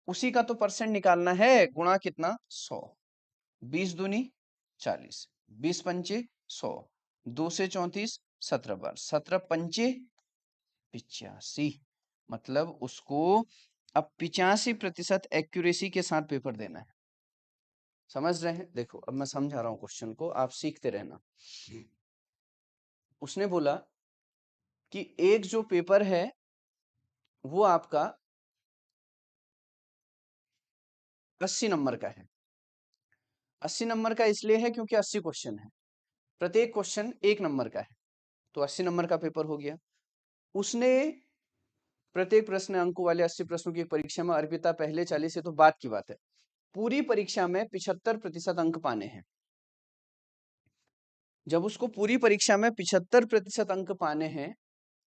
उसी का तो परसेंट निकालना है, गुणा कितना 100, 20 दूनी 40, 20 पंचे 100, 2 से 34 17 बार, 17 पंचे 85। मतलब उसको अब 85% एक्यूरेसी के साथ पेपर देना है। समझ रहे हैं, देखो अब मैं समझा रहा हूं क्वेश्चन को, आप सीखते रहना। उसने बोला कि एक जो पेपर है वो आपका 80 नंबर का है। 80 नंबर का इसलिए है क्योंकि 80 क्वेश्चन है, प्रत्येक क्वेश्चन 1 नंबर का है, तो 80 नंबर का पेपर हो गया। उसने प्रत्येक प्रश्न अंकों वाले 80 प्रश्नों की परीक्षा में अर्पिता पहले 40 से तो बात की बात है, पूरी परीक्षा में 75% अंक पाने हैं। जब उसको पूरी परीक्षा में 75% अंक पाने हैं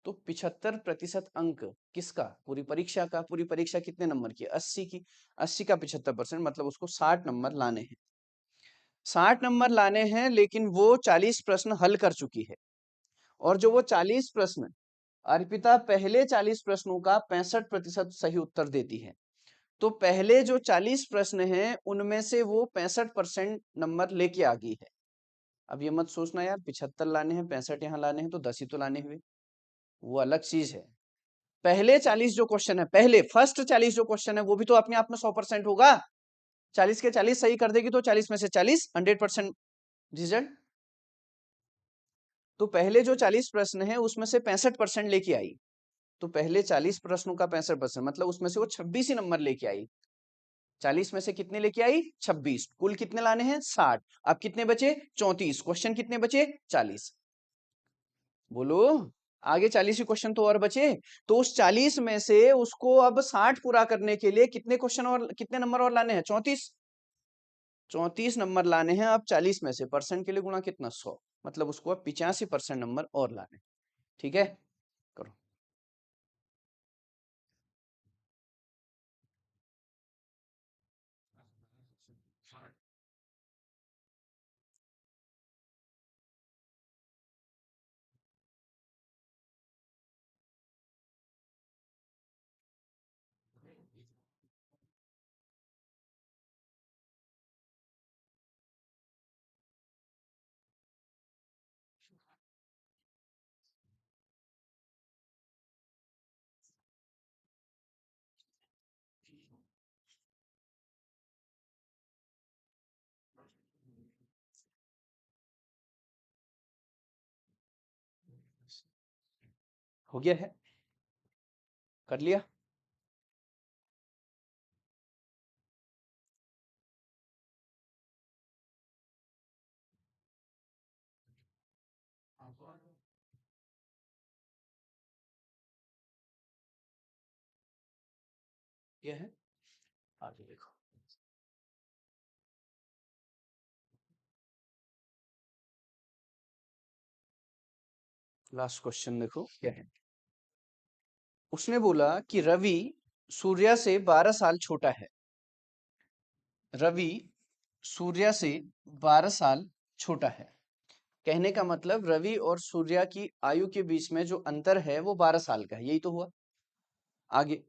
तो 75% अंक किसका? पूरी परीक्षा का। पूरी परीक्षा कितने नंबर की? 80 की। 80 का 75% मतलब उसको 60 नंबर लाने हैं। 60 नंबर लाने हैं, लेकिन वो 40 प्रश्न हल कर चुकी है। और जो वो 40 प्रश्न, अर्पिता पहले 40 प्रश्नों का 65% सही उत्तर देती है। तो पहले जो 40 प्रश्न हैं उनमें से वो 65% नंबर लेके आ गई है। अब ये मत सोचना यार 75 लाने हैं, 65 यहाँ लाने हैं तो 10 ही तो लाने हुए, वो अलग चीज है। पहले 40 जो क्वेश्चन है, पहले फर्स्ट 40 जो क्वेश्चन है वो भी तो अपने आप में 100% होगा। 40 के 40 सही कर देगी तो 40 में से 40 100% रिजल्ट। तो पहले जो 40 प्रश्न है उसमें से 65% लेके आई। तो पहले 40 प्रश्नों का 65% मतलब उसमें से वो 26 ही नंबर लेके आई। 40 में से कितने लेके आई? 26। कुल कितने लाने हैं? 60। अब कितने बचे? 34। क्वेश्चन कितने बचे? 40। बोलो, आगे 40 ही क्वेश्चन तो और बचे। तो उस 40 में से उसको अब 60 पूरा करने के लिए कितने क्वेश्चन और कितने नंबर और लाने हैं? 34। 34 नंबर लाने हैं। अब 40 में से परसेंट के लिए गुणा कितना? 100। मतलब उसको अब 85% नंबर और लाने। ठीक है, करो। हो गया है? कर लिया? ये है, आगे देखो। लास्ट क्वेश्चन देखो क्या है। उसने बोला कि रवि सूर्या से 12 साल छोटा है। रवि सूर्या से 12 साल छोटा है। कहने का मतलब रवि और सूर्या की आयु के बीच में जो अंतर है वो 12 साल का है। यही तो हुआ। आगे,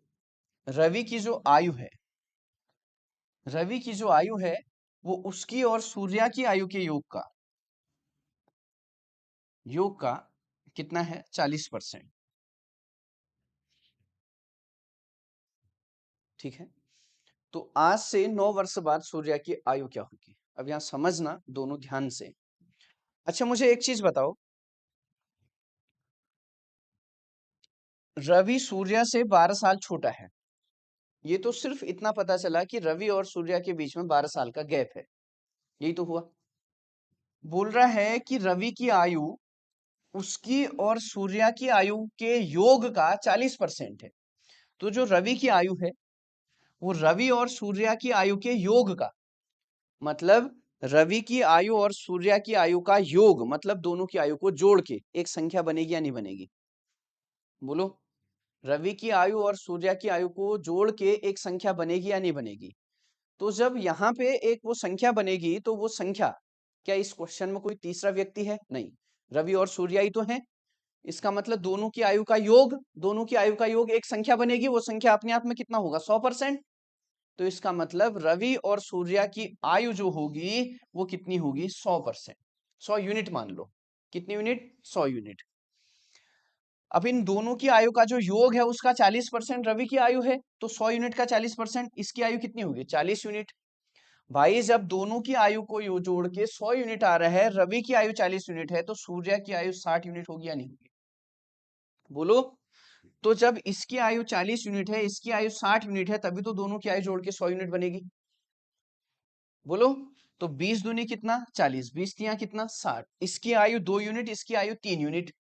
रवि की जो आयु है, रवि की जो आयु है वो उसकी और सूर्या की आयु के योग का कितना है? 40%। ठीक है, तो आज से 9 वर्ष बाद सूर्या की आयु क्या होगी? अब यहां समझना दोनों ध्यान से। अच्छा, मुझे एक चीज बताओ, रवि सूर्या से 12 साल छोटा है। ये तो सिर्फ इतना पता चला कि रवि और सूर्या के बीच में 12 साल का गैप है। यही तो हुआ। बोल रहा है कि रवि की आयु उसकी और सूर्या की आयु के योग का 40% है। तो जो रवि की आयु है वो रवि और सूर्या की आयु के योग का, मतलब रवि की आयु और सूर्या की आयु का योग, मतलब दोनों की आयु को जोड़ के एक संख्या बनेगी या नहीं बनेगी? बोलो, रवि की आयु और सूर्या की आयु को जोड़ के एक संख्या बनेगी या नहीं बनेगी? तो जब यहाँ पे एक वो संख्या बनेगी तो वो संख्या, क्या इस क्वेश्चन में कोई तीसरा व्यक्ति है? नहीं, रवि और सूर्या ही तो है। इसका मतलब दोनों की आयु का योग, दोनों की आयु का योग एक संख्या बनेगी। वो संख्या अपने आप में कितना होगा? 100%। तो इसका मतलब रवि और सूर्या की आयु जो होगी वो कितनी होगी? 100%। 100 यूनिट मान लो। कितनी यूनिट? 100 यूनिट। अब इन दोनों की आयु का जो योग है उसका 40% रवि की आयु है, तो 100 यूनिट का 40% इसकी आयु कितनी होगी? 40 यूनिट। भाई जब दोनों की आयु को जोड़ के 100 यूनिट आ रहा है, रवि की आयु 40 यूनिट है, तो सूर्य की आयु 60 यूनिट होगी या नहीं होगी? बोलो, तो जब इसकी आयु 40 यूनिट है, इसकी आयु 60 यूनिट है, तभी तो दोनों की आयु जोड़ के 100 यूनिट बनेगी। बोलो, तो 20 दूनी कितना? 40, 20 तिया कितना? 60। इसकी आयु 2 यूनिट, इसकी आयु 3 यूनिट।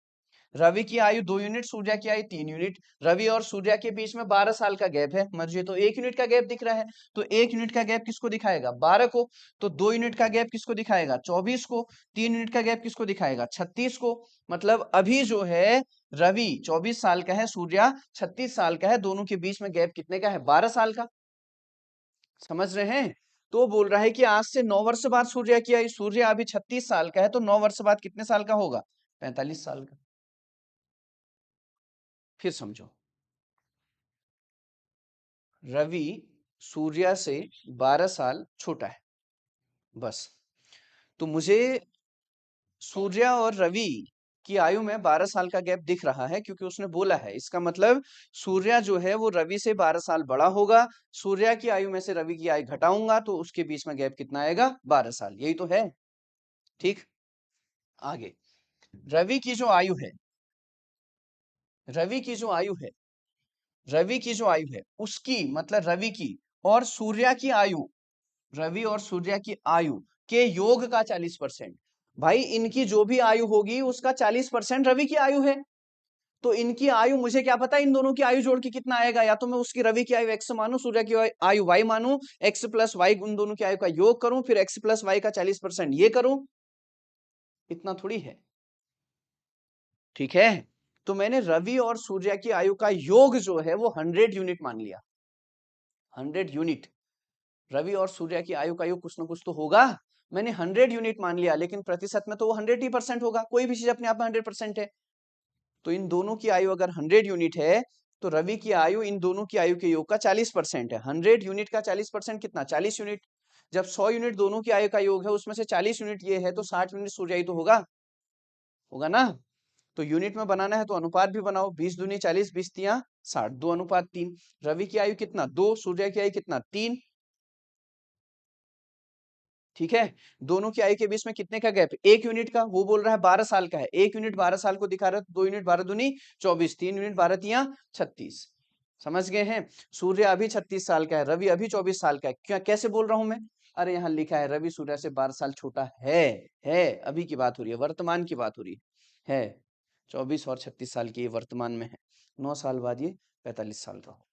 रवि की आयु 2 यूनिट, सूर्या की आयु 3 यूनिट। रवि और सूर्या के बीच में 12 साल का गैप है, मुझे तो 1 यूनिट का गैप दिख रहा है, तो 1 यूनिट का गैप किसको दिखाएगा? 12 को। तो 2 यूनिट का गैप किसको दिखाएगा? 24 को। 3 यूनिट का गैप किसको दिखाएगा? 36 को। मतलब अभी जो है रवि 24 साल का है, सूर्या 36 साल का है, दोनों के बीच में गैप कितने का है? 12 साल का। समझ रहे हैं? तो बोल रहा है कि आज से 9 वर्ष बाद सूर्या की आयु, सूर्य अभी 36 साल का है, तो 9 वर्ष बाद कितने साल का होगा? 45 साल का। फिर समझो, रवि सूर्या से 12 साल छोटा है, बस। तो मुझे सूर्या और रवि की आयु में 12 साल का गैप दिख रहा है, क्योंकि उसने बोला है। इसका मतलब सूर्या जो है वो रवि से 12 साल बड़ा होगा। सूर्या की आयु में से रवि की आयु घटाऊंगा तो उसके बीच में गैप कितना आएगा? 12 साल। यही तो है। ठीक, आगे। रवि की जो आयु है, रवि की जो आयु है, रवि की जो आयु है उसकी, मतलब रवि की और सूर्या की आयु, रवि और सूर्या की आयु के योग का 40%। भाई इनकी जो भी आयु होगी उसका 40% रवि की आयु है। तो इनकी आयु मुझे क्या पता, इन दोनों की आयु जोड़ के कितना आएगा? या तो मैं उसकी रवि की आयु x मानू, सूर्य की आयु y मानू, x प्लस वाई उन दोनों की आयु का योग करूं, फिर x प्लस वाई का 40% ये करूं। इतना थोड़ी है। ठीक है, तो मैंने रवि और सूर्य की आयु का योग जो है वो 100 यूनिट मान लिया। 100 यूनिट। रवि और सूर्य की आयु का योग कुछ ना कुछ तो होगा। मैंने 100 यूनिट मान लिया, लेकिन प्रतिशत में तो वो 100% होगा। कोई भी चीज अपने आप में 100% है। तो इन दोनों की आयु अगर 100 यूनिट है, तो रवि की आयु इन दोनों की आयु के योग का 40% है। 100 यूनिट का 40% कितना? 40 यूनिट। जब 100 यूनिट दोनों की आयु का योग है, उसमें से 40 यूनिट ये है, तो 60 यूनिट सूर्य तो होगा, होगा ना? तो यूनिट में बनाना है तो अनुपात भी बनाओ। 20 दूनी 40, 20 तिया 60, 2:3। रवि की आयु कितना? 2, सूर्य की आयु कितना? 3। ठीक है, दोनों की आयु के बीच में कितने का गैप? 1 यूनिट का। वो बोल रहा है 12 साल का है, 1 यूनिट 12 साल को दिखा रहा है, तो 2 यूनिट 12 दूनी 24, 3 यूनिट 12 तिया 36। समझ गए हैं? सूर्य अभी 36 साल का है, रवि अभी 24 साल का है। क्या, कैसे बोल रहा हूं मैं? अरे यहाँ लिखा है रवि सूर्य से 12 साल छोटा है। अभी की बात हो रही है, वर्तमान की बात हो रही है। 24 और 36 साल की ये वर्तमान में है। 9 साल बाद ये 45 साल का हो।